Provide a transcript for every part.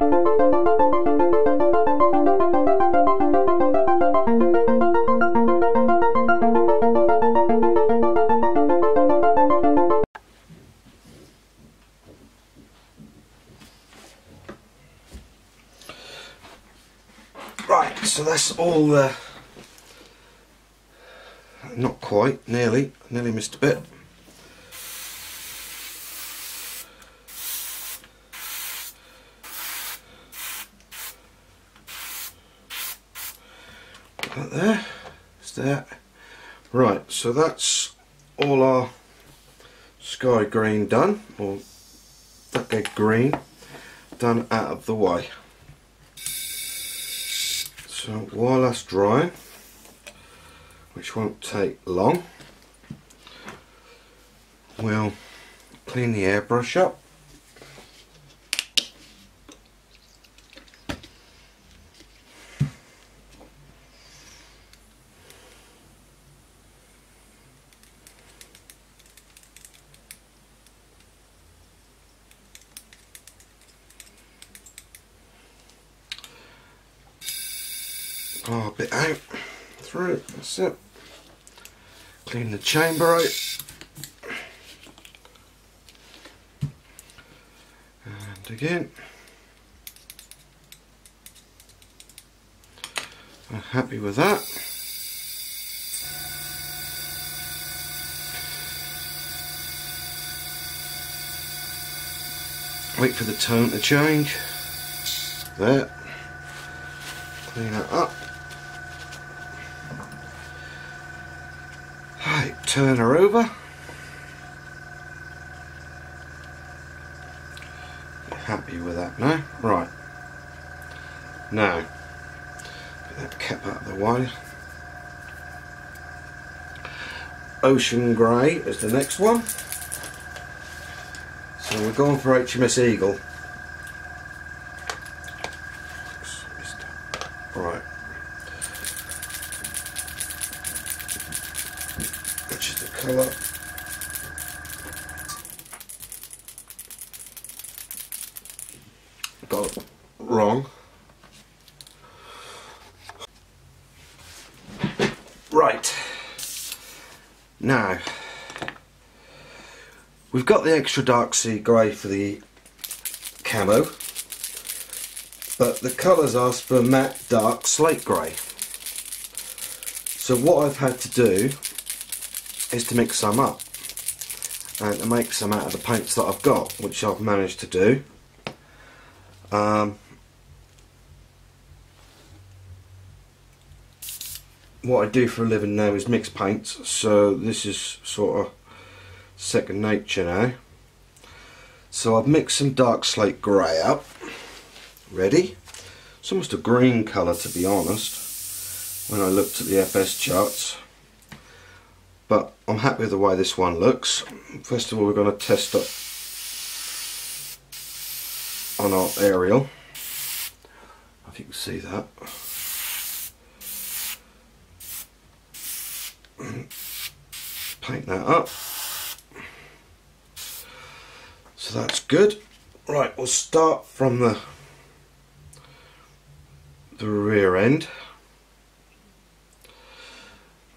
Right, so that's all not quite, nearly missed a bit. That there, it's there. Right, so that's all our sky green done, or duck egg green done out of the way. So while that's drying, which won't take long, we'll clean the airbrush up. Oh, a bit out through, that's it. Clean the chamber out. And again. I'm happy with that. Wait for the tone to change. There. Clean that up. Right, turn her over. Happy with that now. Right. Now, get that cap out of the way. Ocean Grey is the next one. So we're going for HMS Eagle. Right. Which is the colour. Got it wrong. Right. Now, we've got the extra dark sea grey for the camo, but the colours ask for matte dark slate grey. So what I've had to do is to mix some up and to make some out of the paints that I've got, which I've managed to do. What I do for a living now is mix paints, so this is sort of second nature now. So I've mixed some dark slate grey up. Ready? It's almost a green colour, to be honest, when I looked at the FS charts. But I'm happy with the way this one looks. First of all, we're going to test it on our aerial. If you can see that. Paint that up. So that's good. Right, we'll start from the rear end.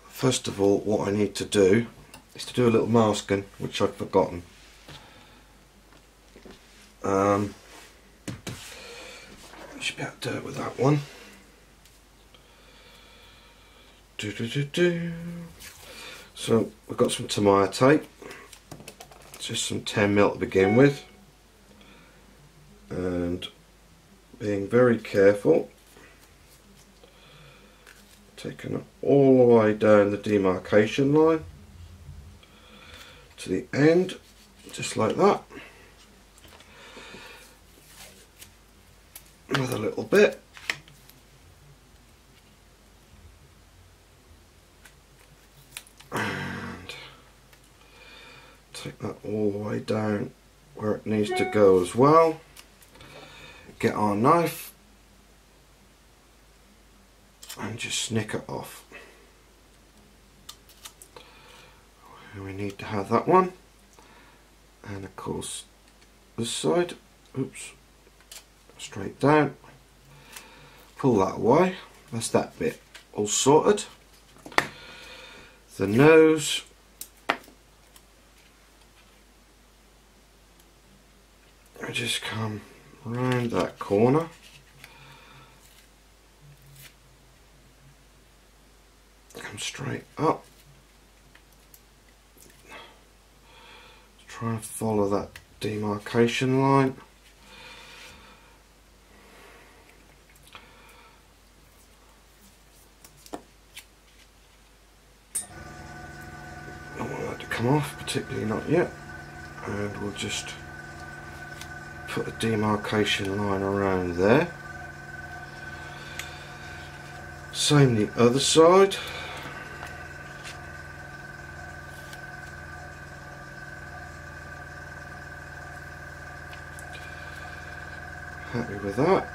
First of all, what I need to do is to do a little masking, which I'd forgotten. I should be able to do it with that one. So we've got some Tamiya tape, just some 10mm to begin with, and being very careful, taking it all the way down the demarcation line to the end, just like that. Another little bit. And take that all the way down where it needs to go as well. Get our knife and just snick it off. And we need to have that one, and of course this side. Oops. straight down, pull that away. That's that bit all sorted. The nose, I just come round that corner, come straight up, try and follow that demarcation line. Don't want that to come off, particularly not yet, and we'll just put a demarcation line around there. Same the other side. Happy with that.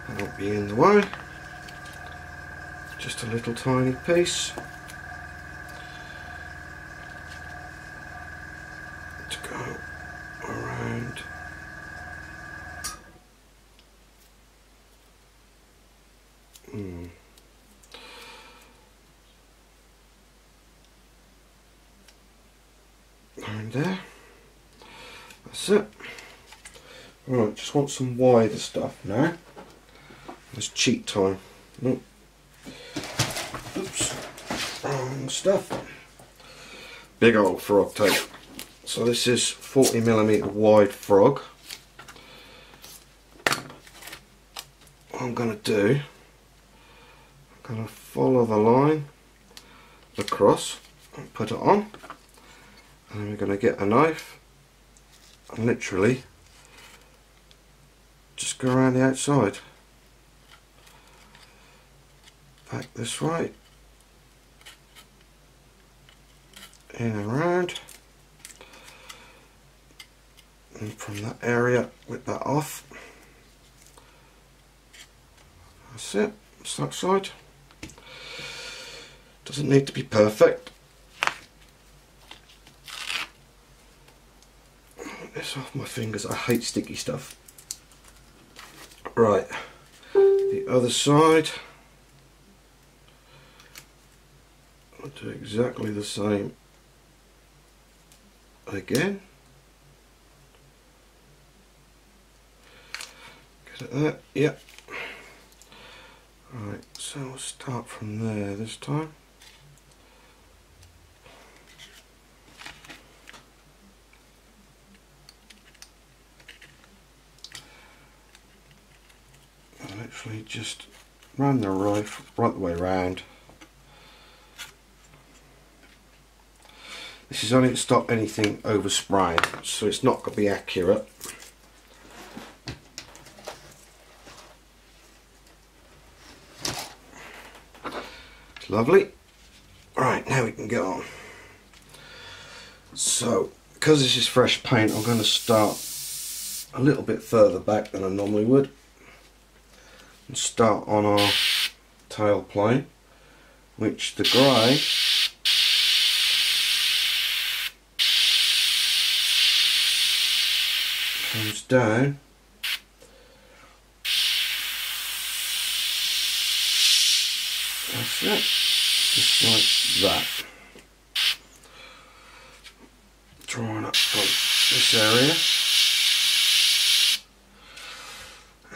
That won't be in the way. Just a little tiny piece to go around. Around there. That's it. Right, just want some wider stuff now. It's cheat time. Nope. Oops. Wrong stuff. Big old frog tape. So this is 40mm wide frog. What I'm going to do, I'm going to follow the line across and put it on. And then we're going to get a knife and literally just go around the outside, back this way, in and around, and from that area whip that off. That's it, it's that side. Doesn't need to be perfect. This off my fingers, I hate sticky stuff. Right, the other side, I'll do exactly the same again. Get at that, yep. Right, so we'll start from there this time. Literally just run the knife right the way around. This is only to stop anything overspraying, so it's not going to be accurate. It's lovely. Right, now we can get on. So, because this is fresh paint, I'm going to start a little bit further back than I normally would. And start on our tail plane, which the grey comes down that's it, just like that, drawing up from this area.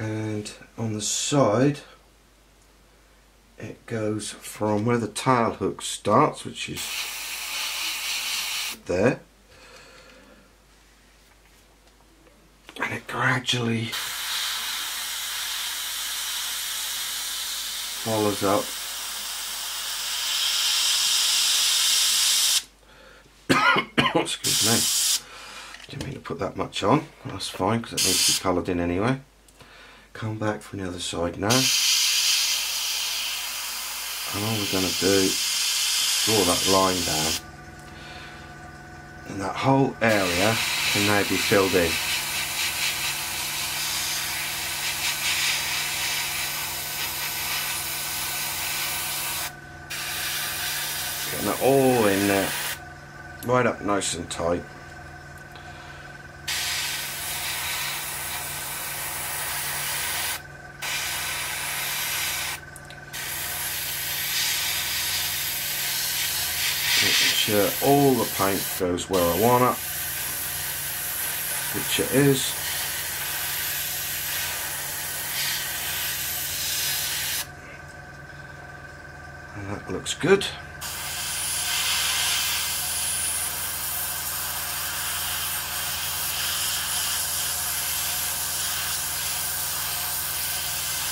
And on the side it goes from where the tail hook starts, which is there, and it gradually follows up excuse me, didn't mean to put that much on, that's fine because it needs to be coloured in anyway. Come back from the other side now, and all we're going to do is draw that line down, and that whole area can now be filled in. Getting that all in there, right up nice and tight. sure all the paint goes where I want it, which it is. And that looks good.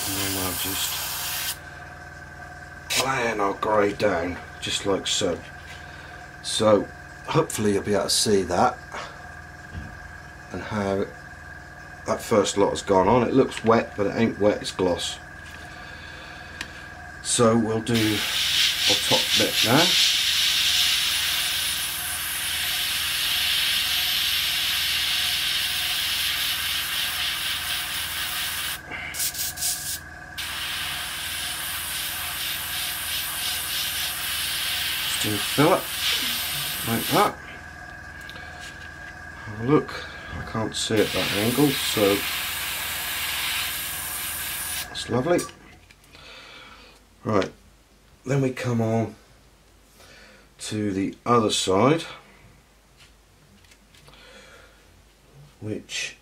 And then I'll just lay our grey down, just like so. So hopefully you'll be able to see that and how that first lot has gone on. It looks wet, but it ain't wet, it's gloss. So we'll do our top bit now. Just do fill it like that. Oh, look, I can't see at that angle, so that's lovely. Right, then we come on to the other side, which,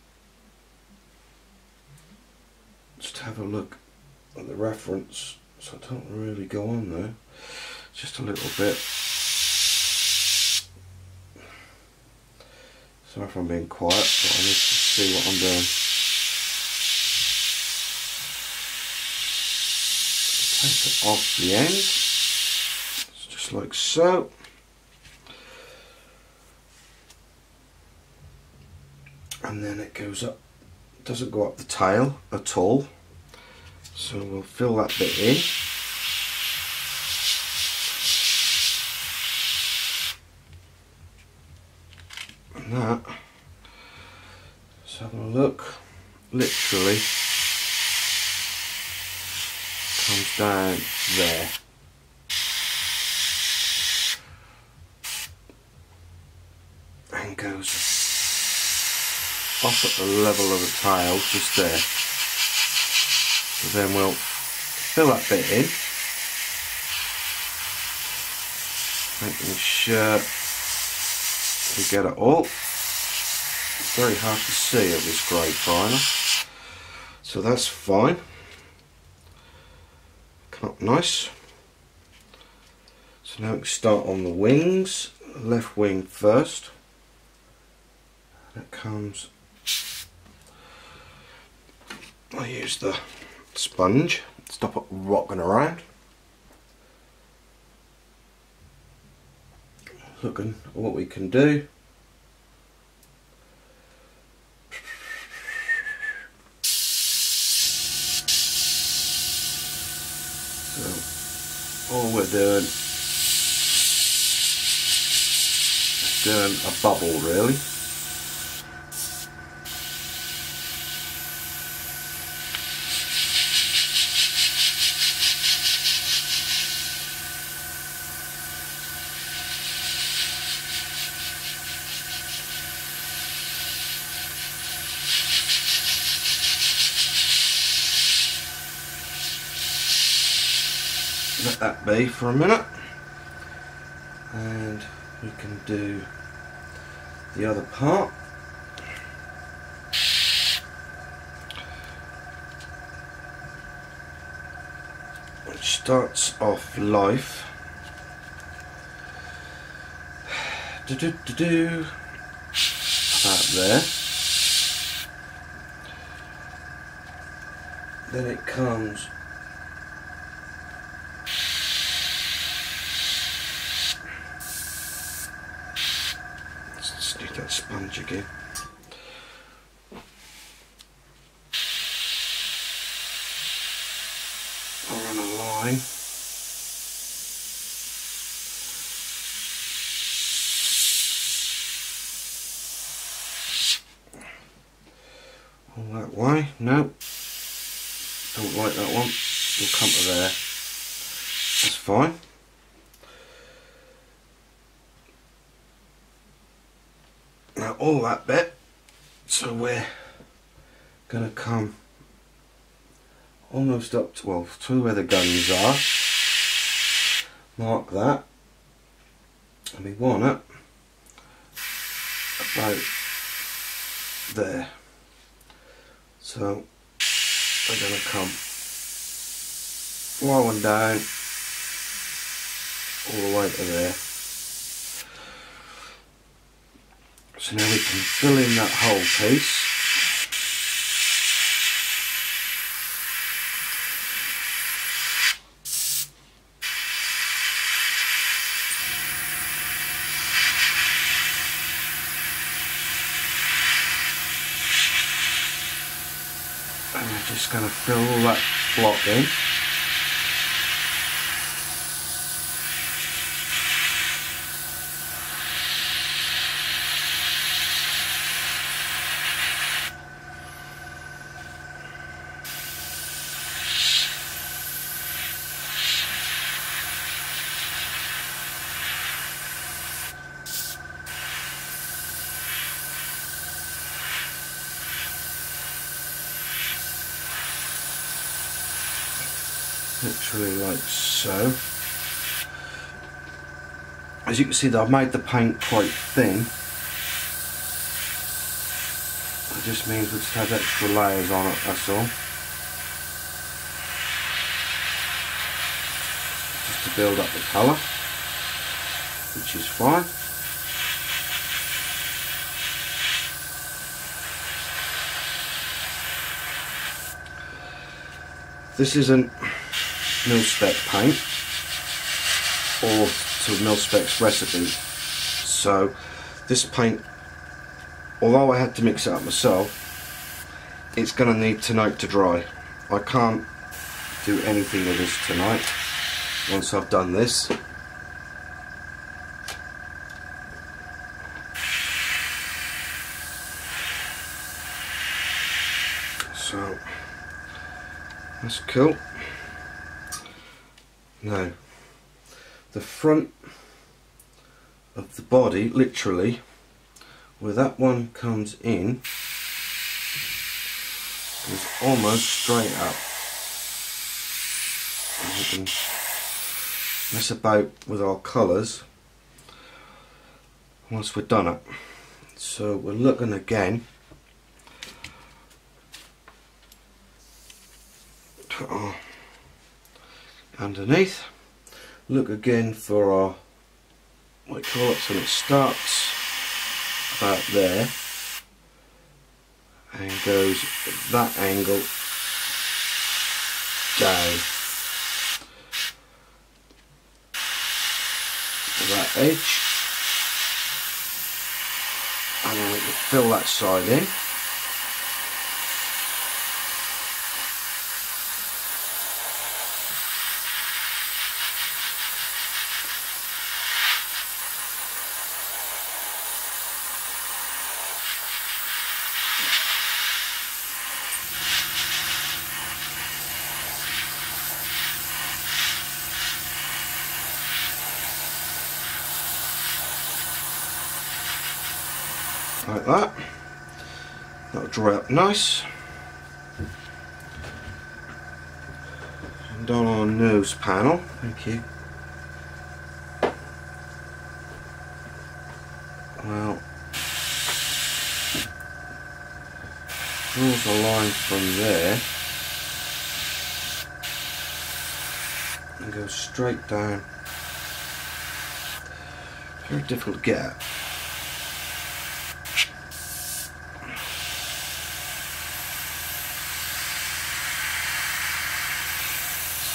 just have a look at the reference, so I don't really go on there, just a little bit. Sorry if I'm being quiet, but I need to see what I'm doing. Take it off the end, it's just like so. And then it goes up, doesn't go up the tail at all. So we'll fill that bit in. And that, let's have a look, literally comes down there. And goes off at the level of the tail, just there. So then we'll fill that bit in, making sure we get it all. It's very hard to see at this grey primer, so that's fine. Come up nice. So now we start on the wings, left wing first. That comes, I use the sponge, stop it rocking around. Looking at what we can do. So all we're doing is doing a bubble really. Let that be for a minute, and we can do the other part. Which starts off life. About there. Then it comes that sponge again. I'll run a line. All that way. No, don't like that one. We'll come to there. That's fine. Now all that bit, so we're going to come almost up to, well, to where the guns are, mark that, and we want it about there. So we're going to come low and down all the way to there. So now we can fill in that whole piece. And we're just going to fill all that block in. Literally like so. As you can see, that I've made the paint quite thin. It just means we just have extra layers on it, that's all. Just to build up the colour, which is fine. This isn't mil-spec paint or to mil-spec's recipe, so this paint, although I had to mix it up myself, it's going to need tonight to dry. I can't do anything with this tonight once I've done this. So that's cool. Now, the front of the body, literally, where that one comes in, is almost straight up. And we can mess about with our colours once we're done it. So we're looking again. Underneath, look again for our white colour, so it starts about there and goes at that angle down to that edge, and then we can fill that side in. Like that. That'll dry up nice. And on our nose panel, thank you. Well, draws a line from there and goes straight down. Very difficult to get at.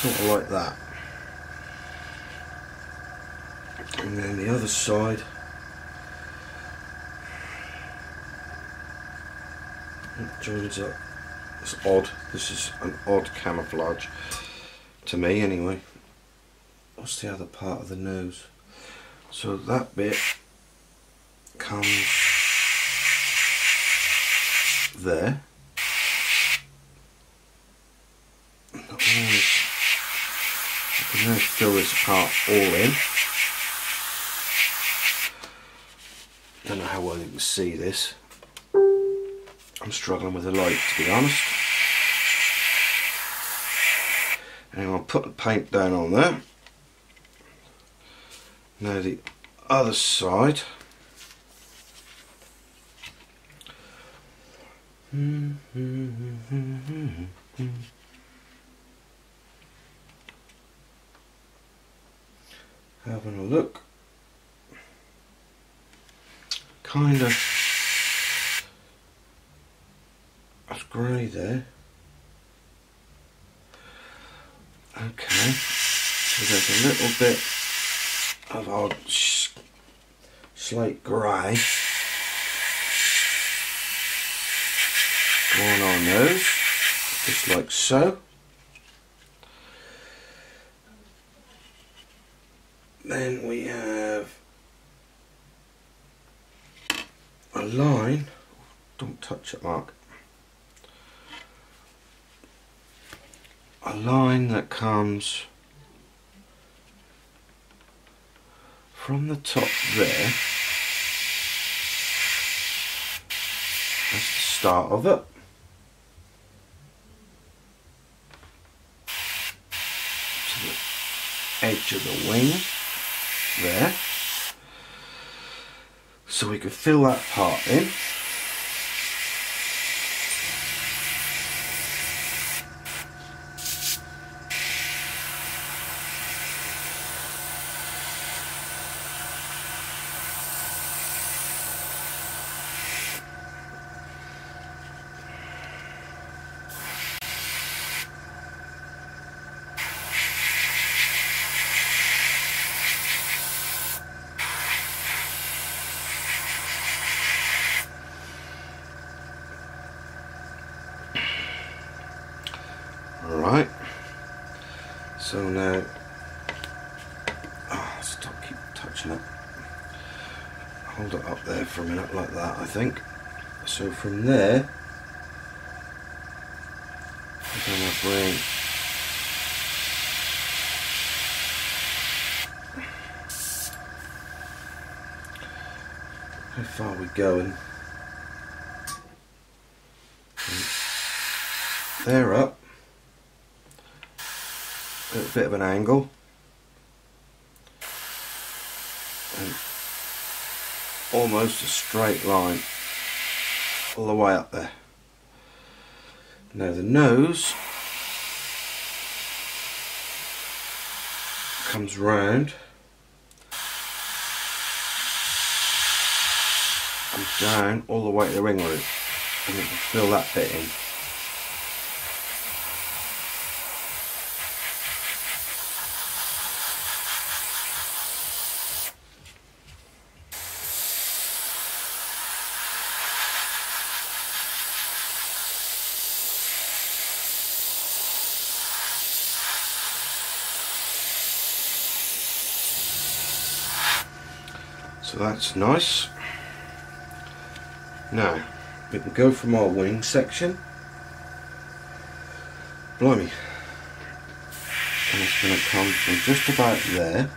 Sort of like that. And then the other side, it joins up. It's odd. This is an odd camouflage to me anyway. What's the other part of the nose? So that bit comes there. I can now fill this part all in. Don't know how well you can see this. I'm struggling with the light, to be honest. And I'll put the paint down on there. Now the other side. Having a look. Kind of that's grey there. Okay, so there's a little bit of our slate grey going on those, just like so. Then we have a line, don't touch it, Mark, a line that comes from the top there. That's the start of it. To the edge of the wing there. So we can fill that part in. Alright, so now, keep touching it, hold it up there for a minute like that, I think. So from there, we're going to bring how far are we going? They're up. A little bit of an angle, and almost a straight line all the way up there. Now the nose comes round and down all the way to the ring root, and we can fill that bit in. So that's nice. Now we can go from our wing section. Blimey. And it's going to come from just about there.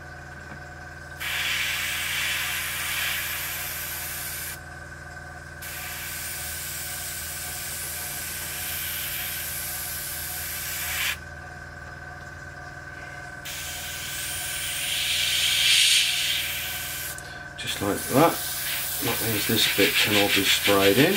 Just like that. That means this bit can all be sprayed in.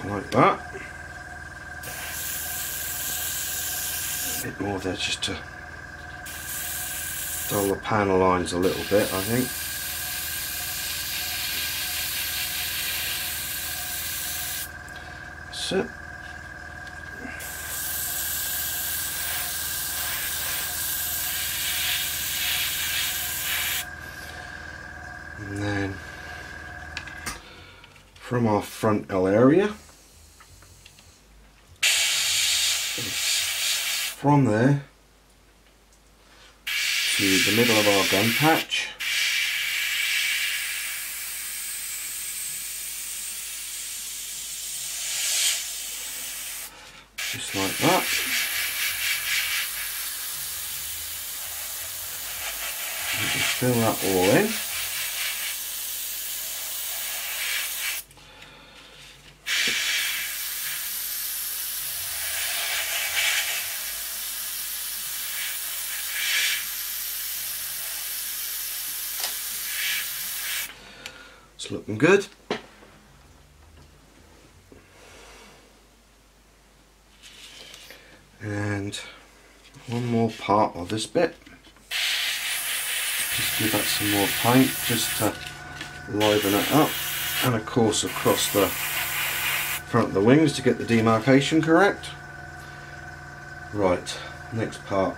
Like that. A bit more there just to dull the panel lines a little bit, I think. That's it. And then from our front L area, from there to the middle of our gun patch. Just like that. And just fill that all in. It's looking good. And one more part of this bit. Just give that some more paint just to liven it up, and of course across the front of the wings to get the demarcation correct. Right, next part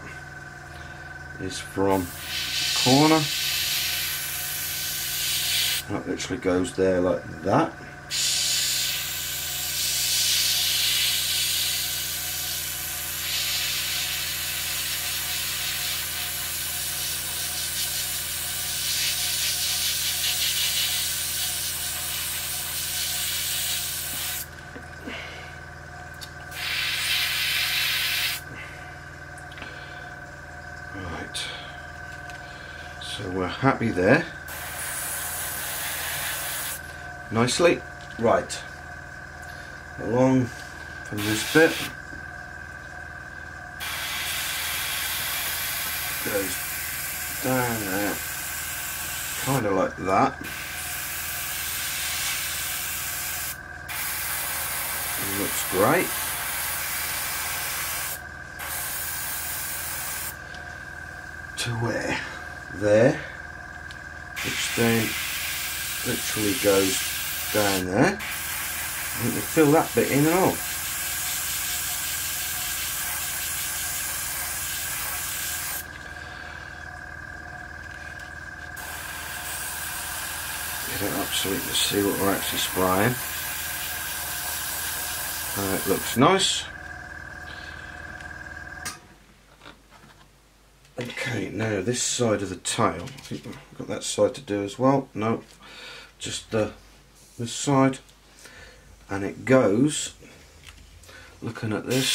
is from the corner. That literally goes there like that. Right, so we're happy there. Nicely. Right, along from this bit goes down there, kind of like that. It looks great. To where? There, which then literally goes down there. I think we'll fill that bit in and all. You don't absolutely see what we're actually spraying. It looks nice. Okay, now this side of the tail, I think we've got that side to do as well. No, just this side, and it goes, looking at this,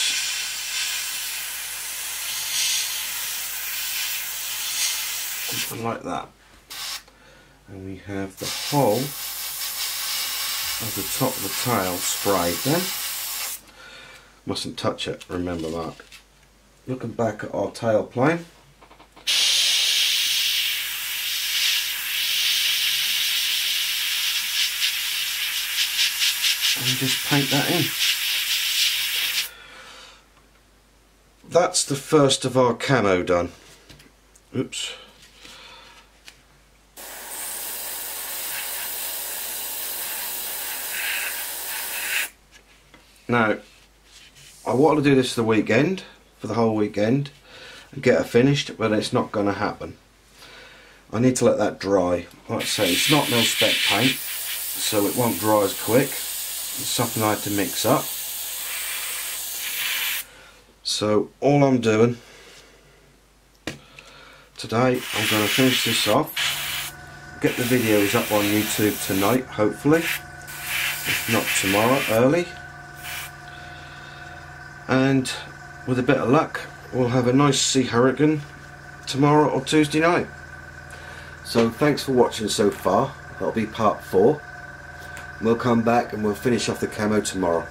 something like that, and we have the whole of the top of the tail sprayed then. Mustn't touch it, remember that. Looking back at our tail plane, and just paint that in. That's the first of our camo done. Oops. Now, I want to do this the weekend, for the whole weekend, and get it finished, but it's not going to happen. I need to let that dry. Like I say, it's not mil-spec paint, so it won't dry as quick. It's something I had to mix up. So all I'm doing today, I'm going to finish this off, get the videos up on YouTube tonight, hopefully, if not tomorrow early, and with a bit of luck we'll have a nice sea hurricane tomorrow or Tuesday night. So thanks for watching so far. That'll be part 4. We'll come back and we'll finish off the camo tomorrow.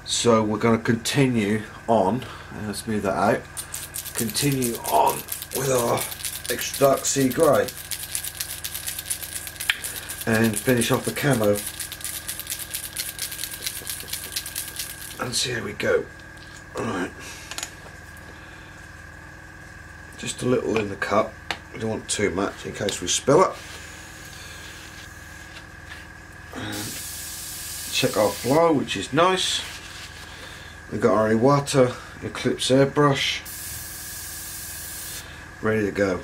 So we're going to continue on, let's move that out, continue on with our extra dark sea grey and finish off the camo and see how we go. Alright, just a little in the cup, we don't want too much in case we spill it. Check our flow, which is nice. We've got our Iwata Eclipse airbrush ready to go.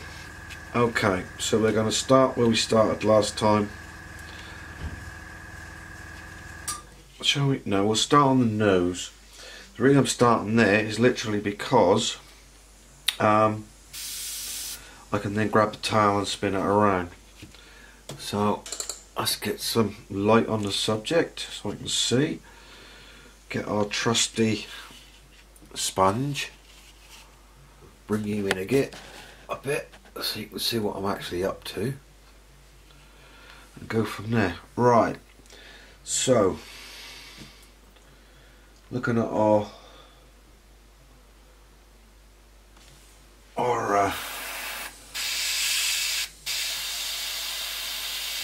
Okay, so we're going to start where we started last time. Shall we? No, we'll start on the nose. The reason I'm starting there is literally because I can then grab the towel and spin it around. So let's get some light on the subject so I can see. Get our trusty sponge, bring you in a bit so you can see what I'm actually up to, and go from there. Right, so looking at our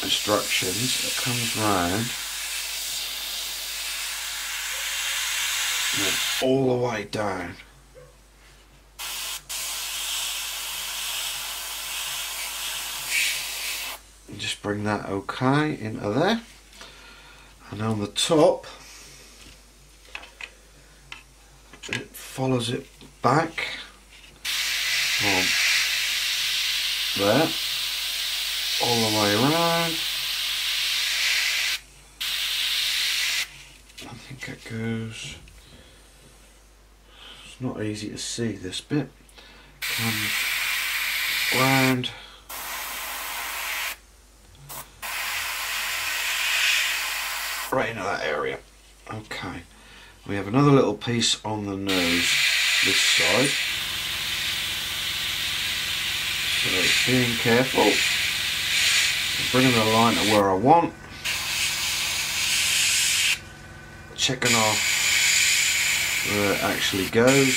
instructions, it comes round and then all the way down. And just bring that okay into there, and on the top it follows it back from there all the way around. I think it goes, it's not easy to see this bit, comes round right into that area. Okay, we have another little piece on the nose this side, so being careful, bringing the line to where I want, checking off where it actually goes.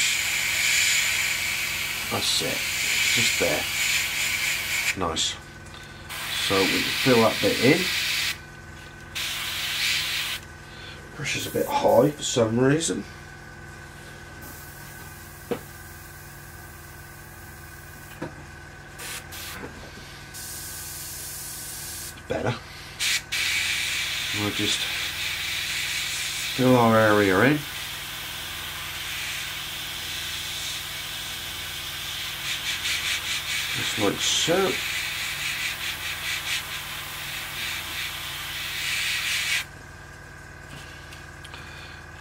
That's it, just there. Nice. So we can fill that bit in. Pressure's a bit high for some reason. Better. We'll just fill our area in. Just like so.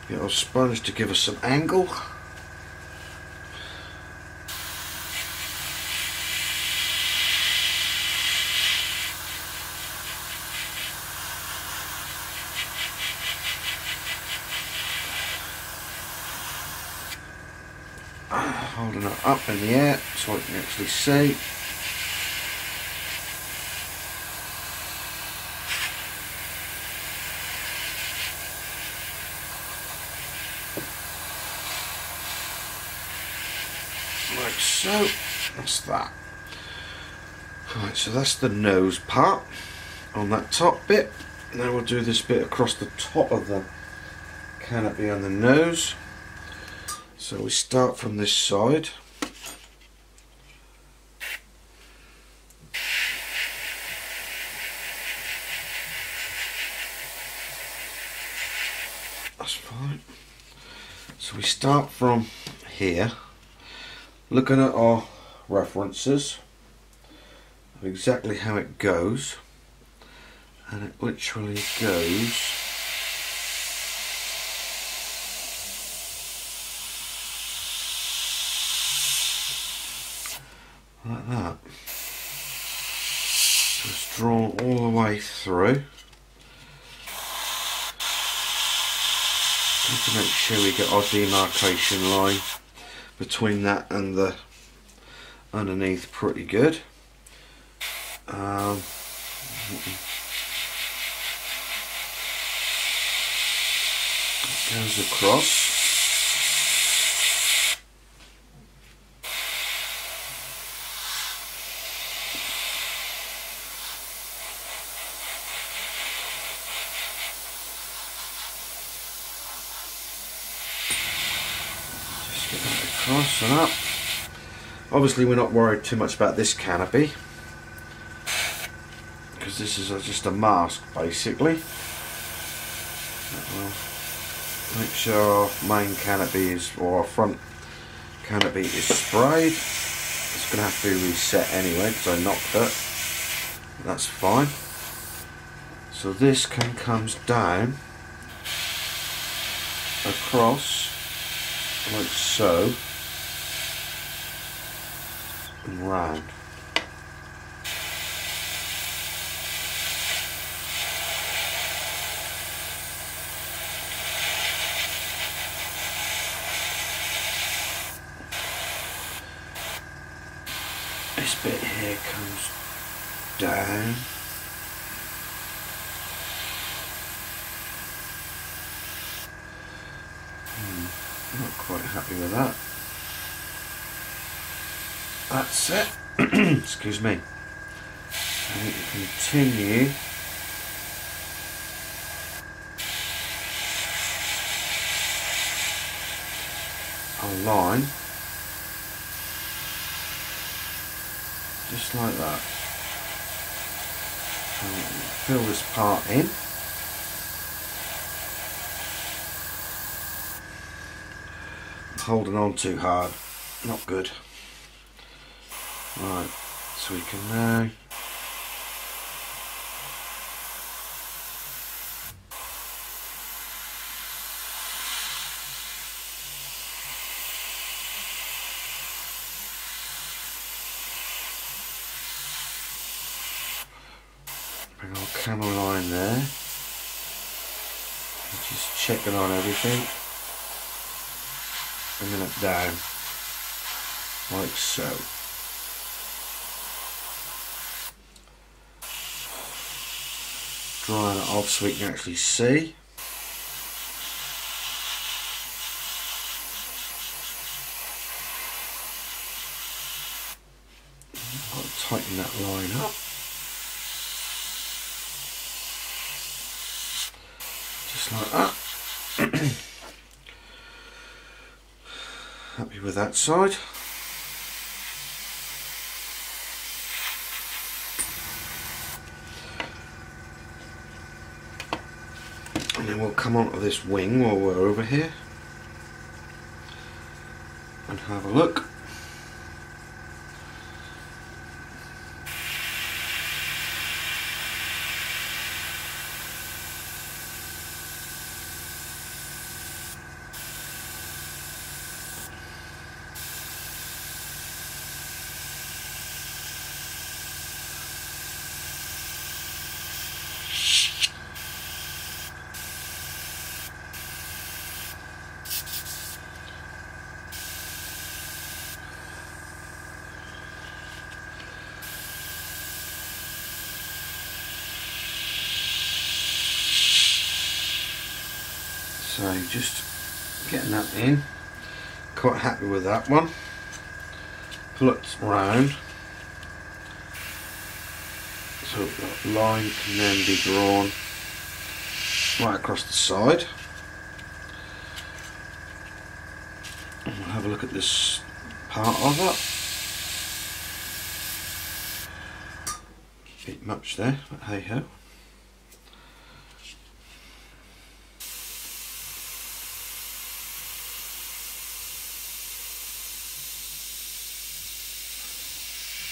Get our sponge to give us some angle. Holding it up in the air so I can actually see. Like so. That's that. Right, so that's the nose part on that top bit. Now we'll do this bit across the top of the canopy on the nose. So we start from this side. That's fine. So we start from here, looking at our references of exactly how it goes, and it literally goes like that. So it's drawn all the way through. Just to make sure we get our demarcation line between that and the underneath pretty good. It goes across. Across and up. Obviously we're not worried too much about this canopy because this is just a mask basically. Make sure our main canopy is, or our front canopy is sprayed. It's going to have to be reset anyway because I knocked it. That's fine. So this comes down across like so and round. This bit here comes down. I'm not quite happy with that. That's it. Excuse me. I need to continue a line just like that. Fill this part in. I'm holding on too hard, not good. Right, so we can now bring our camera line there, and just checking on everything, bringing it down like so. Drying it off so we can actually see. I'll tighten that line up. Just like that. Happy with that side. And then we'll come onto this wing while we're over here and have a look. So just getting that in, quite happy with that one. Pull it round so that line can then be drawn right across the side. And we'll have a look at this part of it. Bit much there, but hey ho.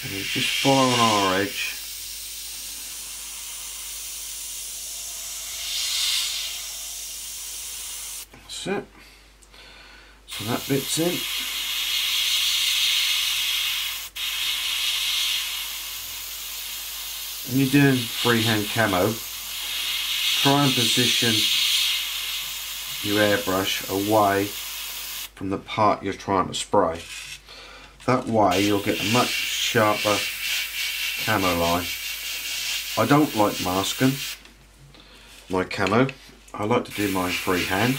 And we just follow on our edge. That's it. So that bit's in. When you're doing freehand camo, try and position your airbrush away from the part you're trying to spray. That way you'll get a much sharper camo line. I don't like masking my camo. I like to do mine freehand.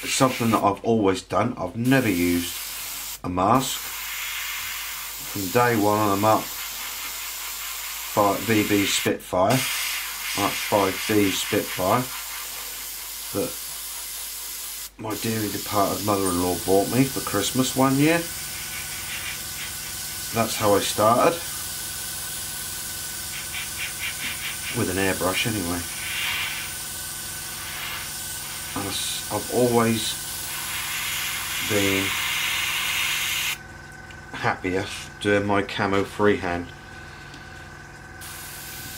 It's something that I've always done. I've never used a mask. From day one I'm up VB Spitfire, up 5B Spitfire, that my dearly departed mother-in-law bought me for Christmas one year. That's how I started, with an airbrush anyway. And I've always been happier doing my camo freehand.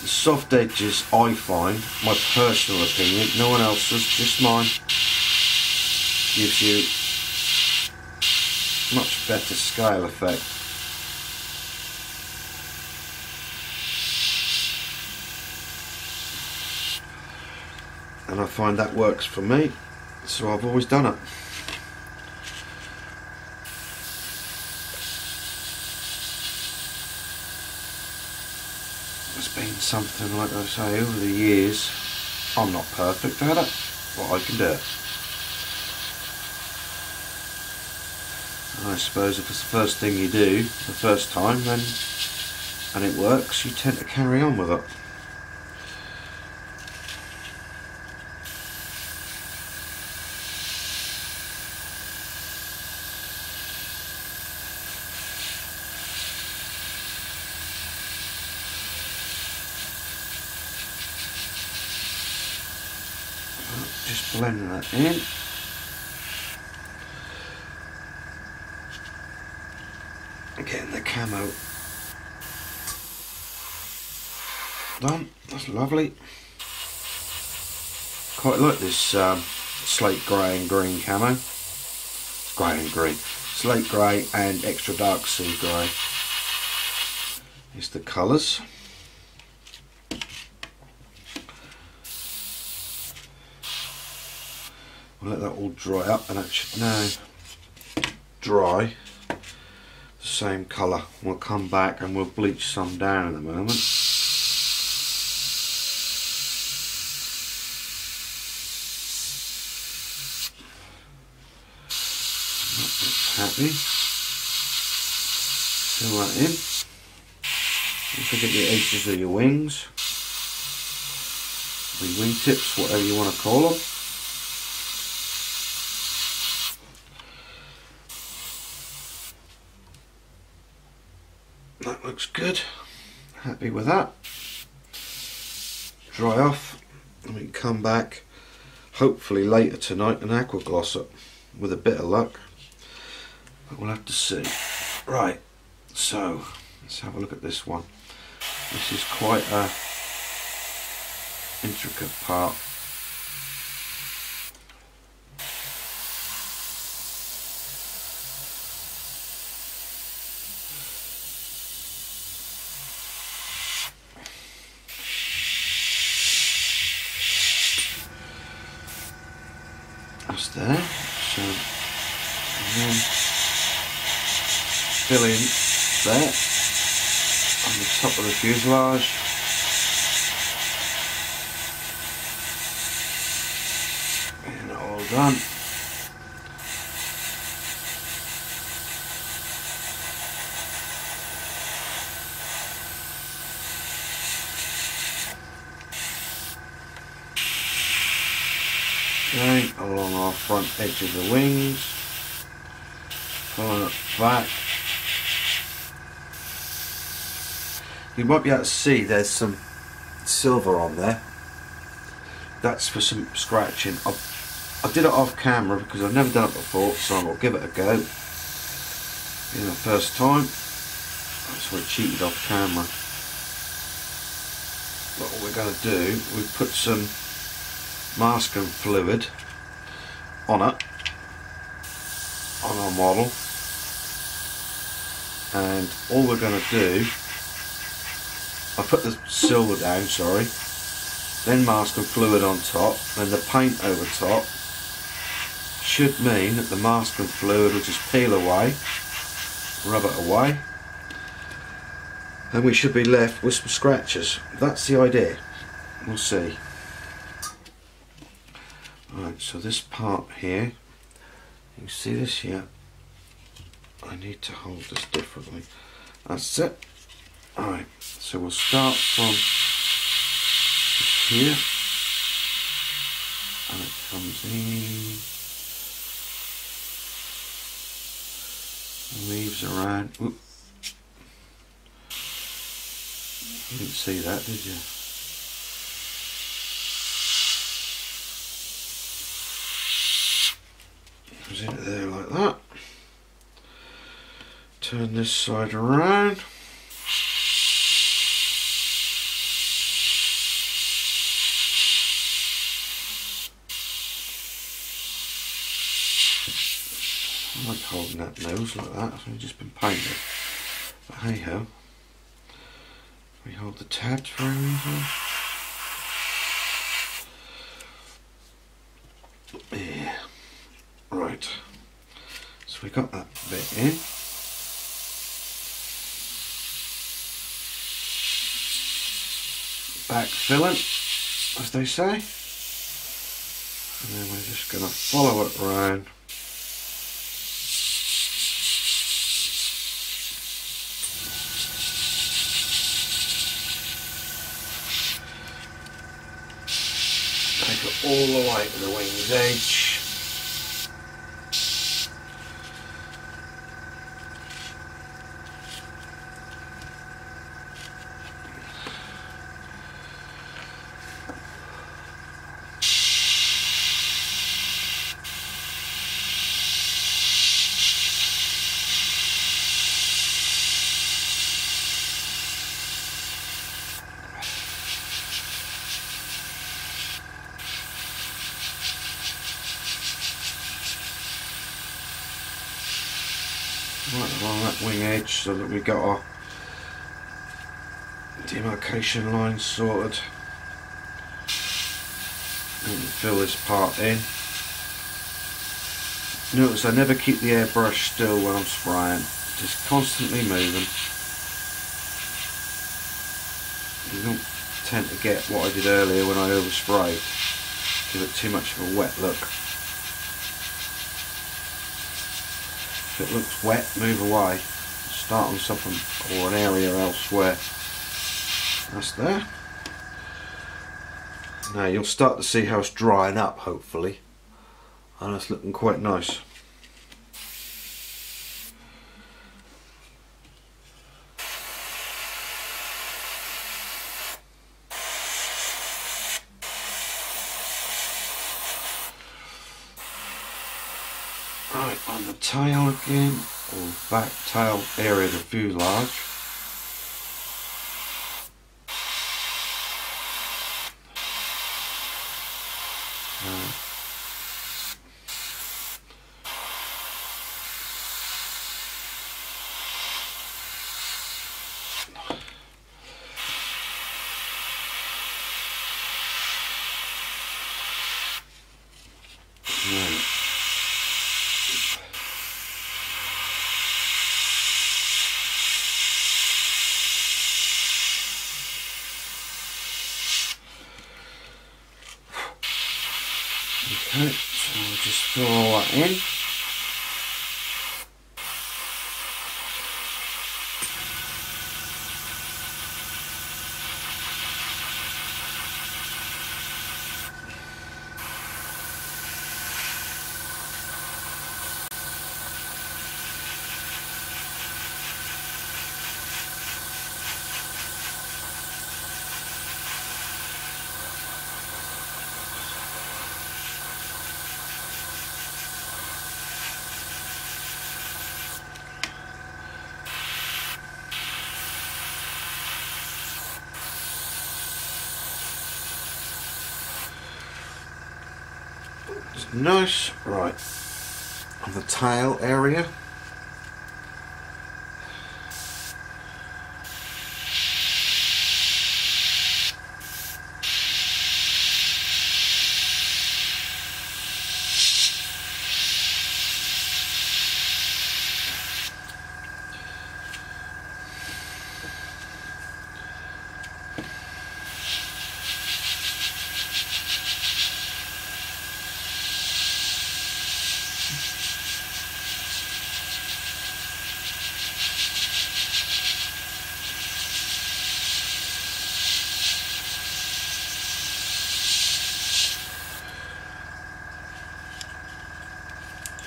The soft edges, I find, my personal opinion, no one else's, just mine, gives you much better scale effect. And I find that works for me, so I've always done it. It's been something, like I say, over the years. I'm not perfect at it, but I can do it. And I suppose if it's the first thing you do, the first time, then, and it works, you tend to carry on with it. Just blending that in. Getting the camo done. That's lovely. Quite like this slate grey and green camo. Grey and green. Slate grey and extra dark sea grey. Here's the colours. We'll let that all dry up, and that should now dry the same colour. We'll come back and we'll bleach some down in a moment. That looks happy. Fill that in. Don't forget your edges of your wings, or your wing tips, whatever you want to call them. That looks good. Happy with that. Dry off, and we can come back hopefully later tonight and aqua gloss it with a bit of luck, but we'll have to see. Right, so let's have a look at this one. This is quite a intricate part. That's there, so and then fill in there on the top of the fuselage. And all done. Okay, along our front edge of the wings, pulling it back. You might be able to see there's some silver on there. That's for some scratching. I did it off camera because I've never done it before, so I'll give it a go. Being the first time, that's why I cheated off camera. But what we're going to do, we've put some masking fluid on it, on our model, and all we're going to do, I put the silver down, sorry, then masking fluid on top, then the paint over top. Should mean that the masking fluid will just peel away, rub it away, and we should be left with some scratches. That's the idea. We'll see. Right, so this part here, you can see this here. I need to hold this differently. That's it. Alright, so we'll start from here, and it comes in, weaves around. Oop. You didn't see that, did you? Goes into there like that. Turn this side around. I like holding that nose like that, it's only just been painted. But hey ho. We hold the tabs very easily. Yeah. Right. So we got that bit in. backfilling, as they say. And then we're just going to follow it around. Take it all the way to the wing's edge. Right along that wing edge so that we got our demarcation line sorted. And fill this part in. Notice I never keep the airbrush still when I'm spraying, just constantly moving. You don't tend to get what I did earlier when I oversprayed, give it too much of a wet look. If it looks wet, move away. Start on something or an area elsewhere. That's there. Now you'll start to see how it's drying up, hopefully, and it's looking quite nice. Right, on the tail again, or back tail area of the fuselage. Okay, so we'll just fill all that in. It's nice, right, on the tail area.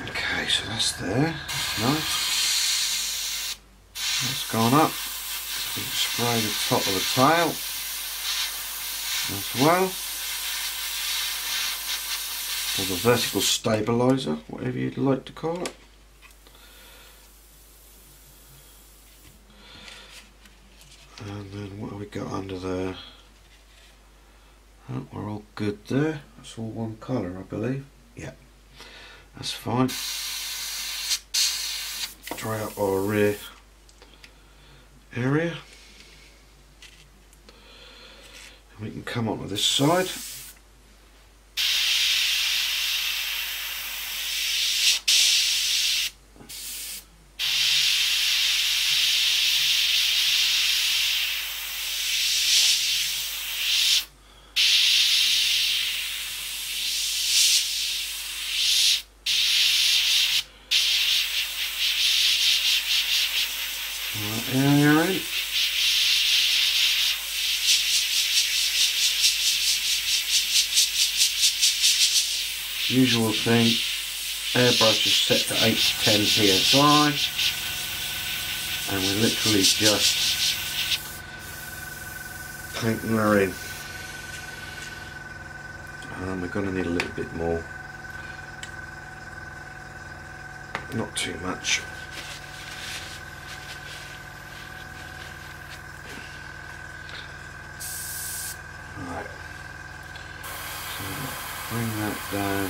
Okay, so that's there, that's nice. That's gone up. So we can spray the top of the tail as well. Or the vertical stabiliser, whatever you'd like to call it. And then what have we got under there? Oh, we're all good there. That's all one colour, I believe. Yeah. That's fine. Dry up our rear area. And we can come on to this side. Usual thing, airbrush is set to 8 to 10 psi, and we're literally just painting her in. We're going to need a little bit more, not too much. Right, so bring that down.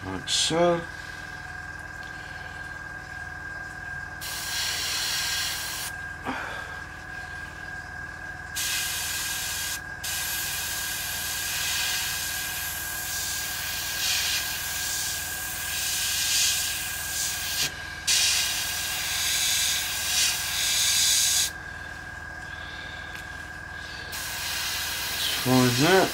Like so. Find that.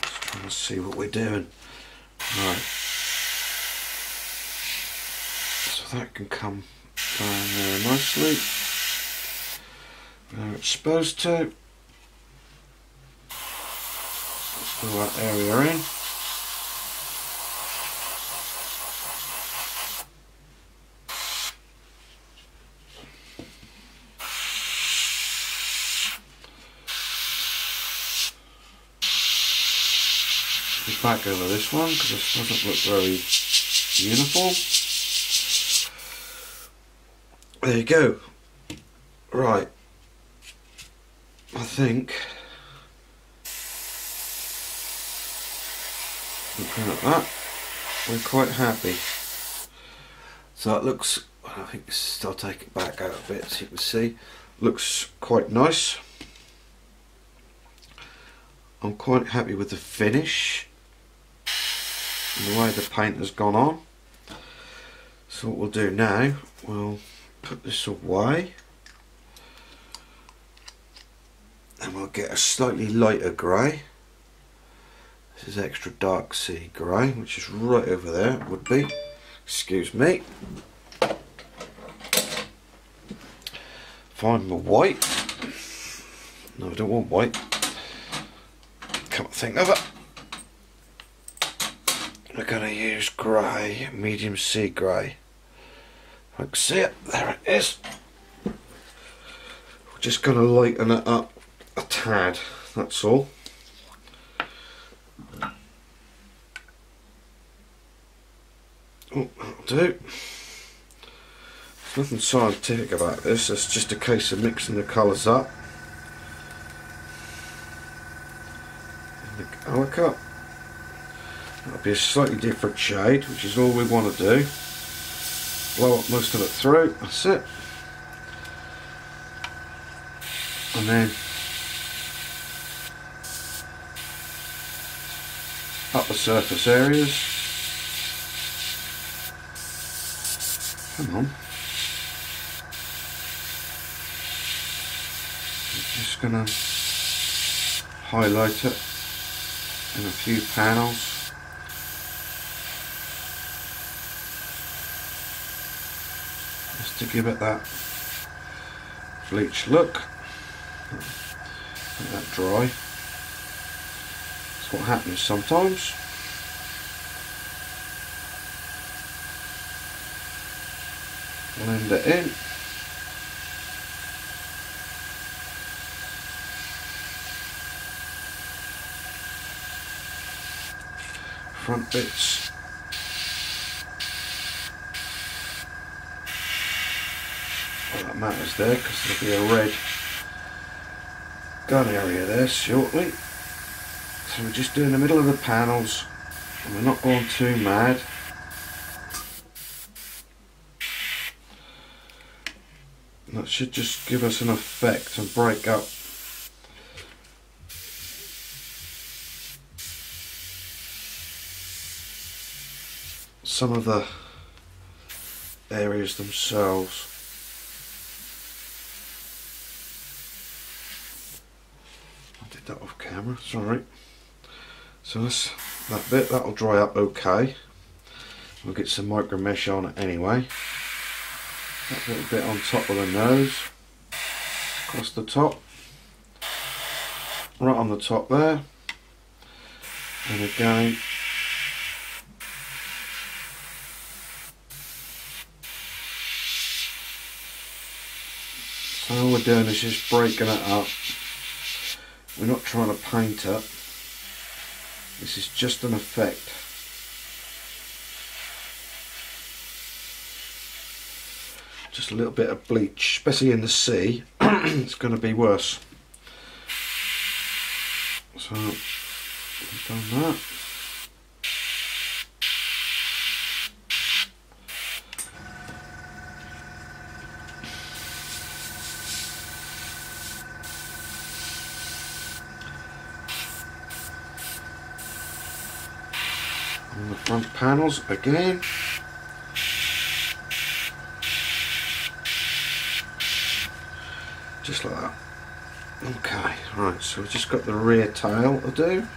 Just trying to see what we're doing. Right. So that can come down there nicely. Where it's supposed to. Let's fill that area in. Back over this one because this doesn't look very uniform. There you go. Right, I think looking at that, we're quite happy. So it looks, I think I'll take it back out a bit so you can see, looks quite nice. I'm quite happy with the finish and the way the paint has gone on. So what we'll do now, we'll put this away and we'll get a slightly lighter grey. This is extra dark sea grey, which is right over there, it would be. Excuse me. Find my white. No, I don't want white. Can't think of it. We're going to use grey, medium sea grey. I can see it, there it is. We're just going to lighten it up a tad, that's all. Oh, that'll do. There's nothing scientific about this, it's just a case of mixing the colours up. In the colour cup. That'll be a slightly different shade, which is all we want to do. Blow up most of it through, that's it. And then up the surface areas. Hang on. I'm just going to highlight it in a few panels. Just to give it that bleach look. Let that dry. That's what happens sometimes. Blend it in. Front bits. Well, that matters there because there'll be a red gun area there shortly. So we're just doing the middle of the panels and we're not going too mad. That should just give us an effect and break up some of the areas themselves. I did that off camera, sorry. So that's that bit, that'll dry up okay. We'll get some micro mesh on it anyway. That little bit on top of the nose, across the top, right on the top there, and again so all we're doing is just breaking it up. We're not trying to paint it. This is just an effect. Just a little bit of bleach, especially in the sea. It's going to be worse. So we've done that. On the front panels again. Just like that. Okay, right, so we've just got the rear tail to do.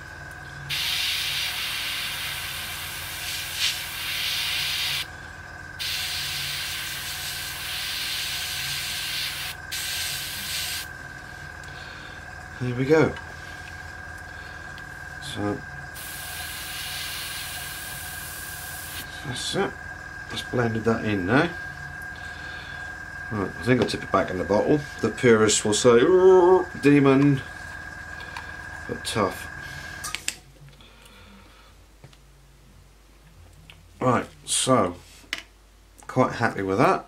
There we go. So that's it. Just blended that in now. Right, I think I'll tip it back in the bottle. The purists will say, demon, but tough. Right, so, quite happy with that.